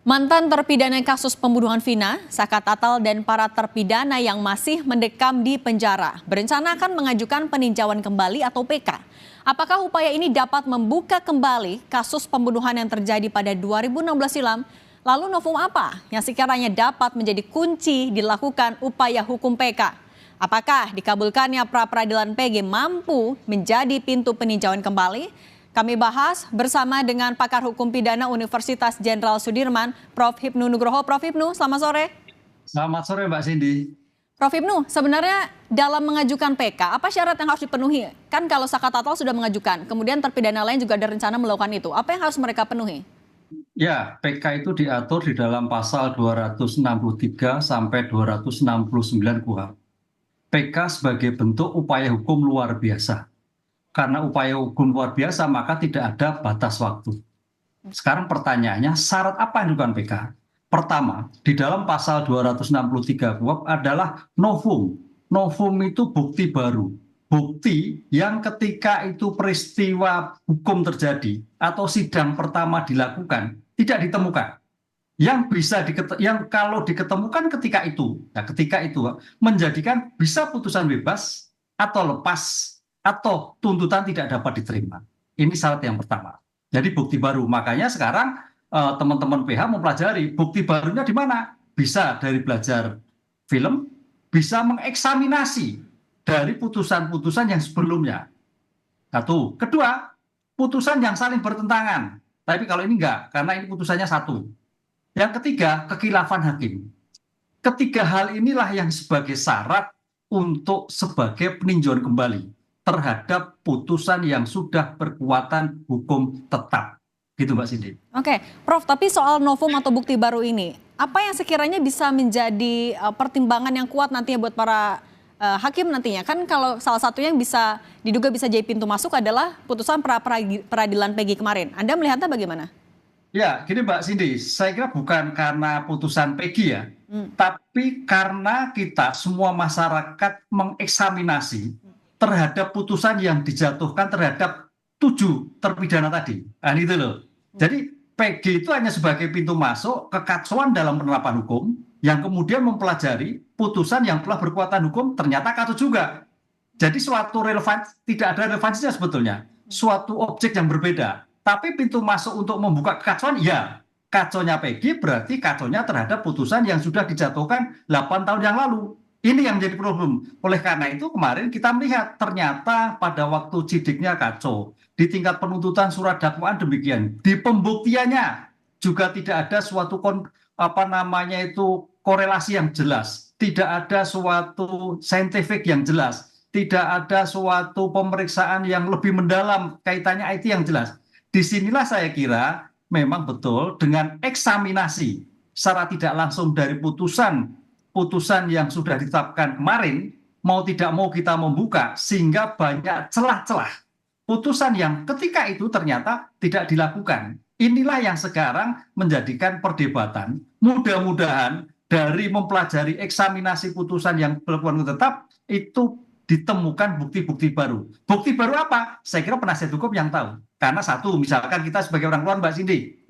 Mantan terpidana kasus pembunuhan Vina, Saka Tatal dan para terpidana yang masih mendekam di penjara berencana akan mengajukan peninjauan kembali atau PK. Apakah upaya ini dapat membuka kembali kasus pembunuhan yang terjadi pada 2016 silam? Lalu novum apa yang sekiranya dapat menjadi kunci dilakukan upaya hukum PK? Apakah dikabulkannya pra-peradilan PG mampu menjadi pintu peninjauan kembali? Kami bahas bersama dengan pakar hukum pidana Universitas Jenderal Sudirman, Prof. Hipnu Nugroho. Prof. Hipnu, selamat sore. Selamat sore Mbak Cindy. Prof. Hipnu, sebenarnya dalam mengajukan PK, apa syarat yang harus dipenuhi? Kan kalau Saka Tatal sudah mengajukan, kemudian terpidana lain juga ada rencana melakukan itu. Apa yang harus mereka penuhi? Ya, PK itu diatur di dalam pasal 263 sampai 269 KUHP. PK sebagai bentuk upaya hukum luar biasa. Karena upaya hukum luar biasa, maka tidak ada batas waktu. Sekarang pertanyaannya, syarat apa yang dilakukan PK? Pertama, di dalam pasal 263 KUHP adalah novum. Novum itu bukti baru. Bukti yang ketika itu peristiwa hukum terjadi atau sidang pertama dilakukan, tidak ditemukan. Yang kalau diketemukan ketika itu menjadikan bisa putusan bebas atau lepas atau tuntutan tidak dapat diterima. Ini syarat yang pertama. Jadi bukti baru. Makanya sekarang teman-teman PH mempelajari bukti barunya di mana. Bisa dari belajar film, bisa mengeksaminasi dari putusan-putusan yang sebelumnya. Satu. Kedua, putusan yang saling bertentangan. Tapi kalau ini enggak, karena ini putusannya satu. Yang ketiga, kekhilafan hakim. Ketiga hal inilah yang sebagai syarat untuk sebagai peninjauan kembali terhadap putusan yang sudah berkekuatan hukum tetap. Gitu Mbak Cindy. Oke, Prof, tapi soal novum atau bukti baru ini, apa yang sekiranya bisa menjadi pertimbangan yang kuat nantinya buat para hakim nantinya? Kan kalau salah satunya yang bisa diduga bisa jadi pintu masuk adalah putusan peradilan PG kemarin. Anda melihatnya bagaimana? Ya, gini Mbak Cindy, saya kira bukan karena putusan PG ya, tapi karena kita semua masyarakat mengeksaminasi terhadap putusan yang dijatuhkan terhadap 7 terpidana tadi. Nah, itu loh. Jadi PG itu hanya sebagai pintu masuk kekacauan dalam penerapan hukum yang kemudian mempelajari putusan yang telah berkekuatan hukum ternyata kacau juga. Jadi suatu tidak ada relevansinya sebetulnya. Suatu objek yang berbeda. Tapi pintu masuk untuk membuka kekacauan, ya kacaunya PG berarti kacaunya terhadap putusan yang sudah dijatuhkan 8 tahun yang lalu. Ini yang menjadi problem. Oleh karena itu kemarin kita melihat ternyata pada waktu sidiknya kacau. Di tingkat penuntutan surat dakwaan demikian. Di pembuktiannya juga tidak ada suatu korelasi yang jelas. Tidak ada suatu saintifik yang jelas. Tidak ada suatu pemeriksaan yang lebih mendalam kaitannya IT yang jelas. Disinilah saya kira memang betul dengan eksaminasi secara tidak langsung dari putusan yang sudah ditetapkan kemarin, mau tidak mau kita membuka sehingga banyak celah-celah putusan yang ketika itu ternyata tidak dilakukan. Inilah yang sekarang menjadikan perdebatan. Mudah-mudahan dari mempelajari eksaminasi putusan yang berkekuatan tetap itu ditemukan bukti-bukti baru. Bukti baru apa? Saya kira penasihat hukum yang tahu. Karena satu, misalkan kita sebagai orang luar Mbak Cindy,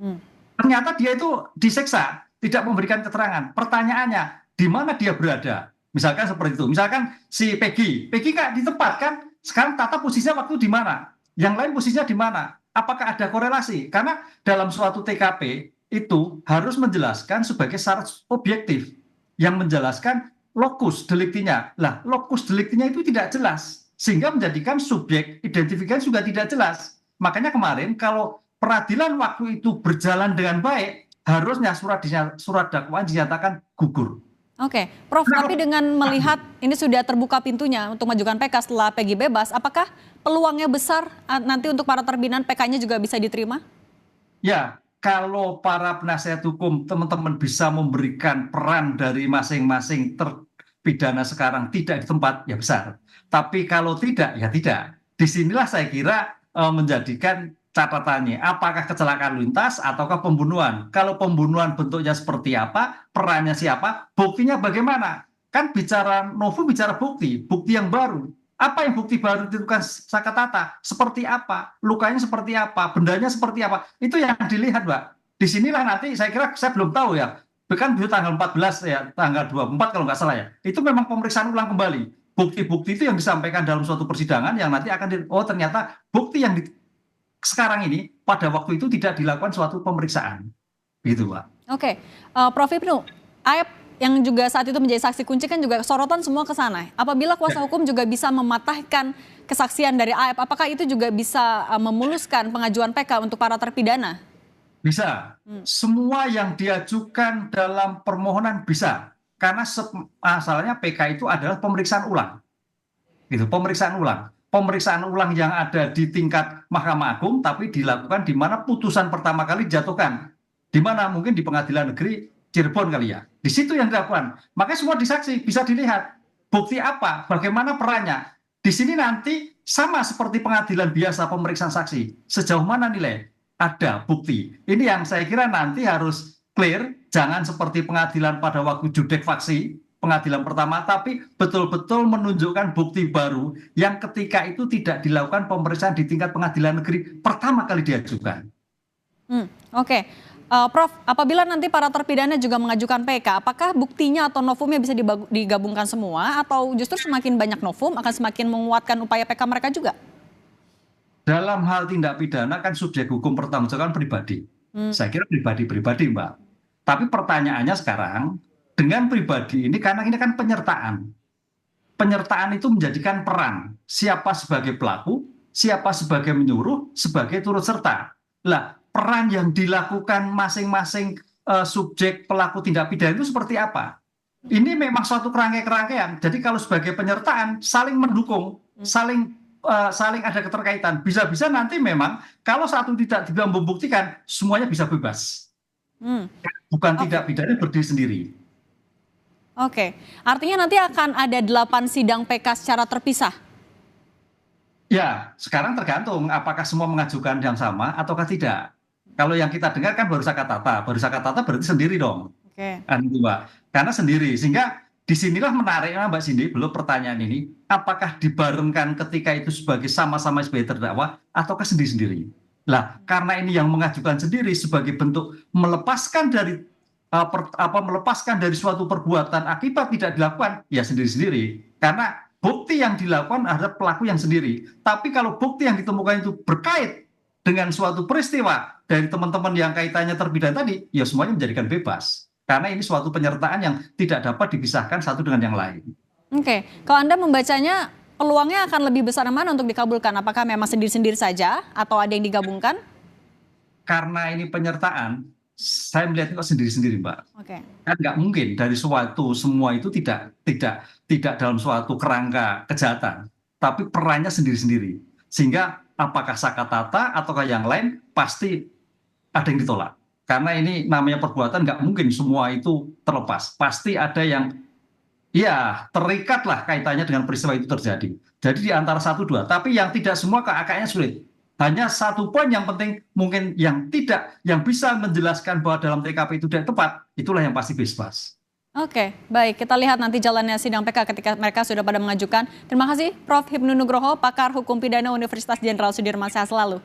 ternyata dia itu disiksa, tidak memberikan keterangan. Pertanyaannya, di mana dia berada? Misalkan seperti itu. Misalkan si Peggy kan di tempat kan, sekarang Tata posisinya waktu di mana? Yang lain posisinya di mana? Apakah ada korelasi? Karena dalam suatu TKP itu harus menjelaskan sebagai syarat objektif yang menjelaskan lokus deliktinya. Lah, lokus deliktinya itu tidak jelas sehingga menjadikan subjek identifikasi juga tidak jelas. Makanya kemarin kalau peradilan waktu itu berjalan dengan baik, harusnya surat dakwaan dinyatakan gugur. Oke, Prof, tapi dengan melihat ini sudah terbuka pintunya untuk majukan PK setelah PG bebas, apakah peluangnya besar nanti untuk para terpidana PK-nya juga bisa diterima? Ya, kalau para penasihat hukum teman-teman bisa memberikan peran dari masing-masing terpidana sekarang tidak di tempat, ya besar. Tapi kalau tidak, ya tidak. Disinilah saya kira menjadikan catatannya, apakah kecelakaan lintas ataukah pembunuhan? Kalau pembunuhan bentuknya seperti apa, perannya siapa, buktinya bagaimana? Kan bicara novum bicara bukti yang baru. Apa yang bukti baru ditentukan Saka Tata? Seperti apa? Lukanya seperti apa? Bendanya seperti apa? Itu yang dilihat, Mbak. disinilah nanti saya kira, saya belum tahu ya, kan bisa tanggal 14 ya, tanggal 24 kalau nggak salah ya, itu memang pemeriksaan ulang kembali. Bukti-bukti itu yang disampaikan dalam suatu persidangan yang nanti akan oh ternyata bukti yang sekarang ini pada waktu itu tidak dilakukan suatu pemeriksaan, gitu Pak. Oke, Prof. Hipnu, Aep yang juga saat itu menjadi saksi kunci kan juga sorotan semua ke sana. Apabila kuasa hukum juga bisa mematahkan kesaksian dari Aep, apakah itu juga bisa memuluskan pengajuan PK untuk para terpidana? Bisa. Semua yang diajukan dalam permohonan bisa. Karena masalahnya PK itu adalah pemeriksaan ulang. Gitu, pemeriksaan ulang. Pemeriksaan ulang yang ada di tingkat Mahkamah Agung tapi dilakukan di mana putusan pertama kali dijatuhkan. Di mana mungkin di Pengadilan Negeri Cirebon kali ya. Di situ yang dilakukan. Makanya semua disaksi, bisa dilihat bukti apa, bagaimana perannya. Di sini nanti sama seperti pengadilan biasa pemeriksaan saksi. Sejauh mana nilai? Ada bukti. Ini yang saya kira nanti harus clear, jangan seperti pengadilan pada waktu judek faksi, pengadilan pertama, tapi betul-betul menunjukkan bukti baru yang ketika itu tidak dilakukan pemeriksaan di tingkat pengadilan negeri pertama kali diajukan. Oke. Prof, apabila nanti para terpidana juga mengajukan PK, apakah buktinya atau novumnya bisa digabungkan semua atau justru semakin banyak novum akan semakin menguatkan upaya PK mereka juga? Dalam hal tindak pidana kan subjek hukum pertanggungjawaban pribadi. Saya kira pribadi-pribadi Mbak. Tapi pertanyaannya sekarang, dengan pribadi ini, karena ini kan penyertaan. Penyertaan itu menjadikan peran. Siapa sebagai pelaku, siapa sebagai menyuruh, sebagai turut serta. Lah, peran yang dilakukan masing-masing subjek pelaku tindak pidana itu seperti apa? Ini memang suatu kerangka-kerangkaian. Jadi kalau sebagai penyertaan, saling mendukung, saling ada keterkaitan. Bisa-bisa nanti memang kalau satu tidak bisa membuktikan, semuanya bisa bebas. Bukan tindak pidana berdiri sendiri. Oke, artinya nanti akan ada 8 sidang PK secara terpisah? Ya, sekarang tergantung apakah semua mengajukan yang sama ataukah tidak. Kalau yang kita dengar kan baru Sakatata berarti sendiri dong. Oke. Mbak. Karena sendiri, sehingga disinilah menariknya Mbak Cindy, belum pertanyaan ini, apakah dibarengkan ketika itu sebagai sama-sama sebagai terdakwa ataukah sendiri-sendiri? Lah, karena ini yang mengajukan sendiri sebagai bentuk melepaskan dari suatu perbuatan akibat tidak dilakukan, ya sendiri-sendiri. Karena bukti yang dilakukan adalah pelaku yang sendiri. Tapi kalau bukti yang ditemukan itu berkait dengan suatu peristiwa dari teman-teman yang kaitannya terpidana tadi, ya semuanya menjadikan bebas. Karena ini suatu penyertaan yang tidak dapat dipisahkan satu dengan yang lain. Oke, kalau Anda membacanya peluangnya akan lebih besar mana untuk dikabulkan? Apakah memang sendiri-sendiri saja atau ada yang digabungkan? Karena ini penyertaan, saya melihat kok sendiri-sendiri, Mbak. Oke. Kan nggak mungkin dari suatu semua itu tidak dalam suatu kerangka kejahatan, tapi perannya sendiri-sendiri. Sehingga apakah Sakatata ataukah yang lain pasti ada yang ditolak. Karena ini namanya perbuatan nggak mungkin semua itu terlepas. Pasti ada yang ya terikat lah kaitannya dengan peristiwa itu terjadi. Jadi di antara satu dua. Tapi yang tidak semua kayaknya sulit. Hanya satu poin yang penting mungkin yang bisa menjelaskan bahwa dalam TKP itu tidak tepat, itulah yang pasti bebas. Oke, baik. Kita lihat nanti jalannya sidang PK ketika mereka sudah pada mengajukan. Terima kasih Prof. Hipnu Nugroho, pakar hukum pidana Universitas Jenderal Sudirman. Sehat selalu.